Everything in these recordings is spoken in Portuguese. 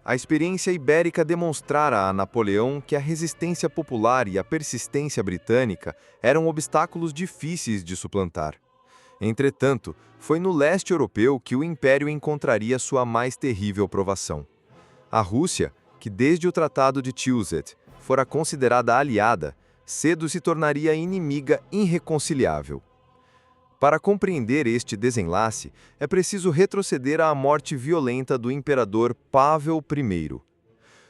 A experiência ibérica demonstrara a Napoleão que a resistência popular e a persistência britânica eram obstáculos difíceis de suplantar. Entretanto, foi no leste europeu que o Império encontraria sua mais terrível provação. A Rússia, que desde o Tratado de Tilsit fora considerada aliada, cedo se tornaria inimiga irreconciliável. Para compreender este desenlace, é preciso retroceder à morte violenta do imperador Pavel I.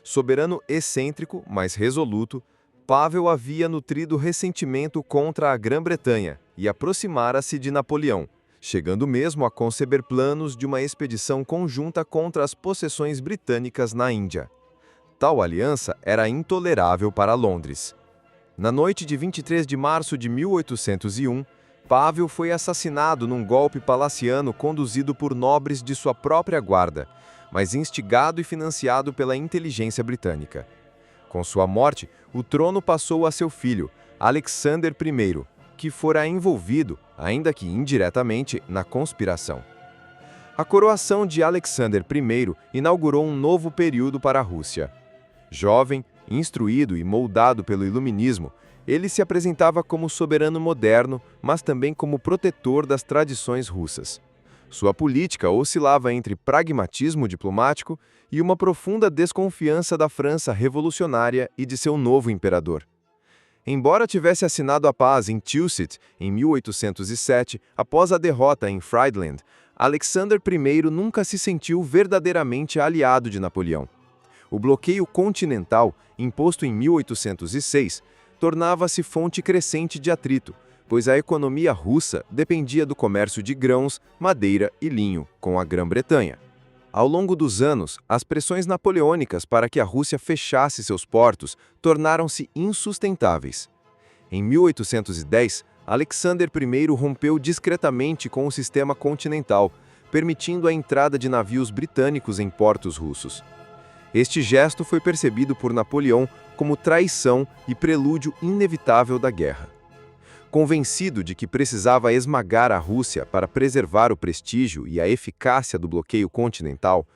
Soberano excêntrico, mas resoluto, Pavel havia nutrido ressentimento contra a Grã-Bretanha e aproximara-se de Napoleão, chegando mesmo a conceber planos de uma expedição conjunta contra as possessões britânicas na Índia. Tal aliança era intolerável para Londres. Na noite de 23 de março de 1801, Pavel foi assassinado num golpe palaciano conduzido por nobres de sua própria guarda, mas instigado e financiado pela inteligência britânica. Com sua morte, o trono passou a seu filho, Alexander I, que fora envolvido, ainda que indiretamente, na conspiração. A coroação de Alexander I inaugurou um novo período para a Rússia. Jovem, instruído e moldado pelo iluminismo, ele se apresentava como soberano moderno, mas também como protetor das tradições russas. Sua política oscilava entre pragmatismo diplomático e uma profunda desconfiança da França revolucionária e de seu novo imperador. Embora tivesse assinado a paz em Tilsit em 1807, após a derrota em Friedland, Alexander I nunca se sentiu verdadeiramente aliado de Napoleão. O bloqueio continental, imposto em 1806, tornava-se fonte crescente de atrito, pois a economia russa dependia do comércio de grãos, madeira e linho com a Grã-Bretanha. Ao longo dos anos, as pressões napoleônicas para que a Rússia fechasse seus portos tornaram-se insustentáveis. Em 1810, Alexander I rompeu discretamente com o sistema continental, permitindo a entrada de navios britânicos em portos russos. Este gesto foi percebido por Napoleão como traição e prelúdio inevitável da guerra. Convencido de que precisava esmagar a Rússia para preservar o prestígio e a eficácia do bloqueio continental,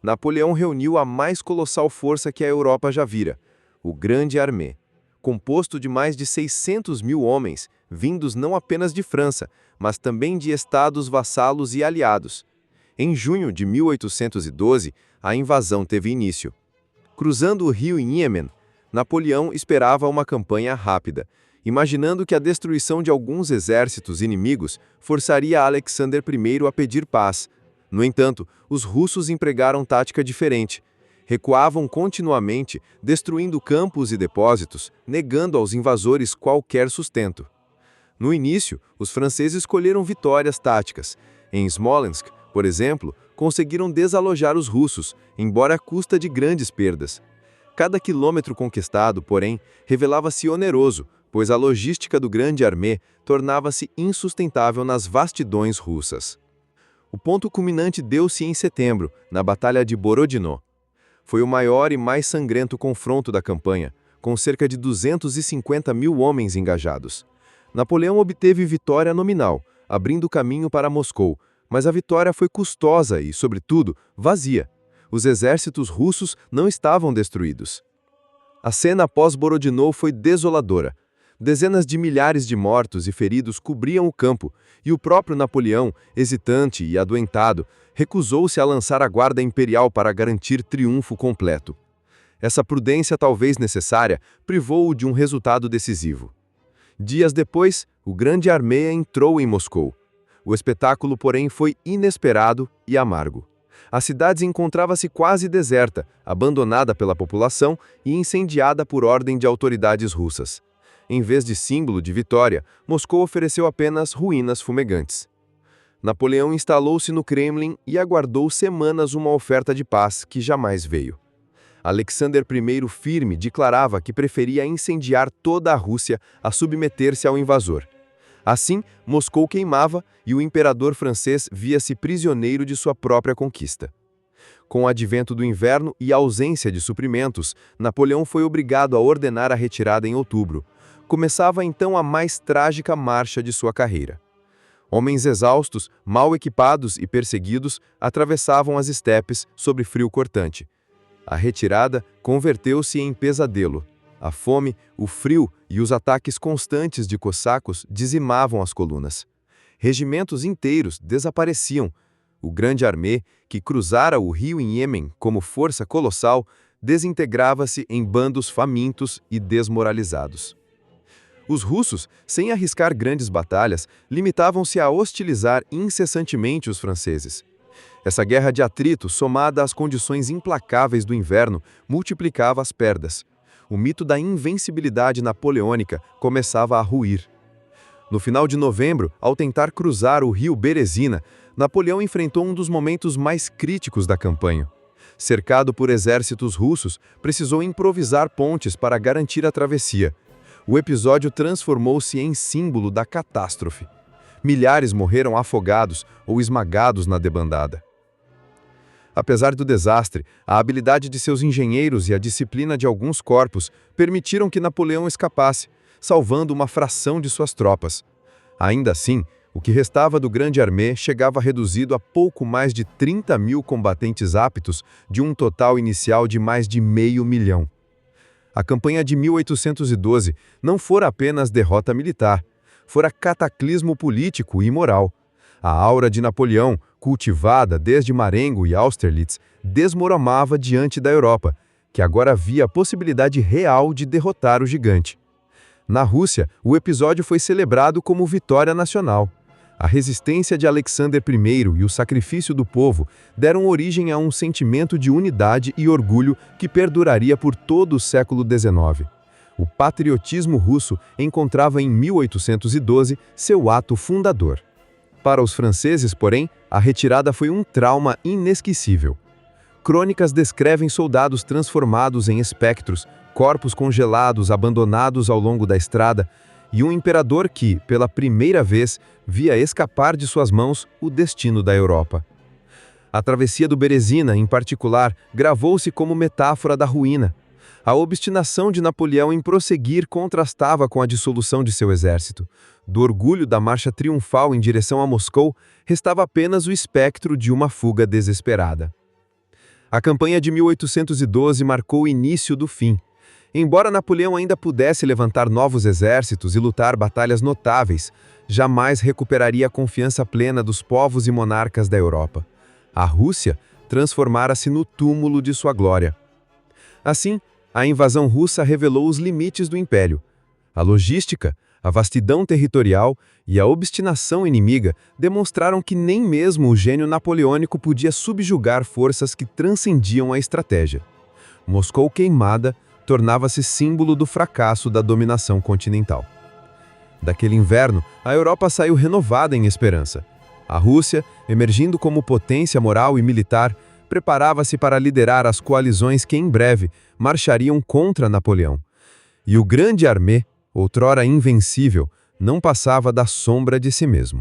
Napoleão reuniu a mais colossal força que a Europa já vira, o Grande Armée, composto de mais de 600 mil homens, vindos não apenas de França, mas também de estados vassalos e aliados. Em junho de 1812, a invasão teve início. Cruzando o rio Niemen, Napoleão esperava uma campanha rápida, imaginando que a destruição de alguns exércitos inimigos forçaria Alexander I a pedir paz. No entanto, os russos empregaram tática diferente. Recuavam continuamente, destruindo campos e depósitos, negando aos invasores qualquer sustento. No início, os franceses escolheram vitórias táticas. Em Smolensk, por exemplo, conseguiram desalojar os russos, embora à custa de grandes perdas. Cada quilômetro conquistado, porém, revelava-se oneroso, pois a logística do Grande Armée tornava-se insustentável nas vastidões russas. O ponto culminante deu-se em setembro, na Batalha de Borodino. Foi o maior e mais sangrento confronto da campanha, com cerca de 250 mil homens engajados. Napoleão obteve vitória nominal, abrindo caminho para Moscou, mas a vitória foi custosa e, sobretudo, vazia. Os exércitos russos não estavam destruídos. A cena após Borodino foi desoladora. Dezenas de milhares de mortos e feridos cobriam o campo, e o próprio Napoleão, hesitante e adoentado, recusou-se a lançar a guarda imperial para garantir triunfo completo. Essa prudência talvez necessária privou-o de um resultado decisivo. Dias depois, o Grande Armée entrou em Moscou. O espetáculo, porém, foi inesperado e amargo. A cidade encontrava-se quase deserta, abandonada pela população e incendiada por ordem de autoridades russas. Em vez de símbolo de vitória, Moscou ofereceu apenas ruínas fumegantes. Napoleão instalou-se no Kremlin e aguardou semanas uma oferta de paz que jamais veio. Alexander I firme declarava que preferia incendiar toda a Rússia a submeter-se ao invasor. Assim, Moscou queimava e o imperador francês via-se prisioneiro de sua própria conquista. Com o advento do inverno e a ausência de suprimentos, Napoleão foi obrigado a ordenar a retirada em outubro. Começava então a mais trágica marcha de sua carreira. Homens exaustos, mal equipados e perseguidos atravessavam as estepes sob frio cortante. A retirada converteu-se em pesadelo. A fome, o frio e os ataques constantes de cossacos dizimavam as colunas. Regimentos inteiros desapareciam. O grande armê, que cruzara o rio em Iêmen como força colossal, desintegrava-se em bandos famintos e desmoralizados. Os russos, sem arriscar grandes batalhas, limitavam-se a hostilizar incessantemente os franceses. Essa guerra de atrito, somada às condições implacáveis do inverno, multiplicava as perdas. O mito da invencibilidade napoleônica começava a ruir. No final de novembro, ao tentar cruzar o rio Berezina, Napoleão enfrentou um dos momentos mais críticos da campanha. Cercado por exércitos russos, precisou improvisar pontes para garantir a travessia. O episódio transformou-se em símbolo da catástrofe. Milhares morreram afogados ou esmagados na debandada. Apesar do desastre, a habilidade de seus engenheiros e a disciplina de alguns corpos permitiram que Napoleão escapasse, salvando uma fração de suas tropas. Ainda assim, o que restava do grande armê chegava reduzido a pouco mais de 30.000 combatentes aptos de um total inicial de mais de 500.000. A campanha de 1812 não fora apenas derrota militar, fora cataclismo político e moral. A aura de Napoleão, cultivada desde Marengo e Austerlitz, desmoronava diante da Europa, que agora via a possibilidade real de derrotar o gigante. Na Rússia, o episódio foi celebrado como vitória nacional. A resistência de Alexander I e o sacrifício do povo deram origem a um sentimento de unidade e orgulho que perduraria por todo o século XIX. O patriotismo russo encontrava em 1812 seu ato fundador. Para os franceses, porém, a retirada foi um trauma inesquecível. Crônicas descrevem soldados transformados em espectros, corpos congelados abandonados ao longo da estrada, e um imperador que, pela primeira vez, via escapar de suas mãos o destino da Europa. A travessia do Berezina, em particular, gravou-se como metáfora da ruína. A obstinação de Napoleão em prosseguir contrastava com a dissolução de seu exército. Do orgulho da marcha triunfal em direção a Moscou, restava apenas o espectro de uma fuga desesperada. A campanha de 1812 marcou o início do fim. Embora Napoleão ainda pudesse levantar novos exércitos e lutar batalhas notáveis, jamais recuperaria a confiança plena dos povos e monarcas da Europa. A Rússia transformara-se no túmulo de sua glória. Assim, a invasão russa revelou os limites do império. A logística, a vastidão territorial e a obstinação inimiga demonstraram que nem mesmo o gênio napoleônico podia subjugar forças que transcendiam a estratégia. Moscou queimada tornava-se símbolo do fracasso da dominação continental. Daquele inverno, a Europa saiu renovada em esperança. A Rússia, emergindo como potência moral e militar, preparava-se para liderar as coalizões que em breve marchariam contra Napoleão. E o grande armê, outrora invencível, não passava da sombra de si mesmo.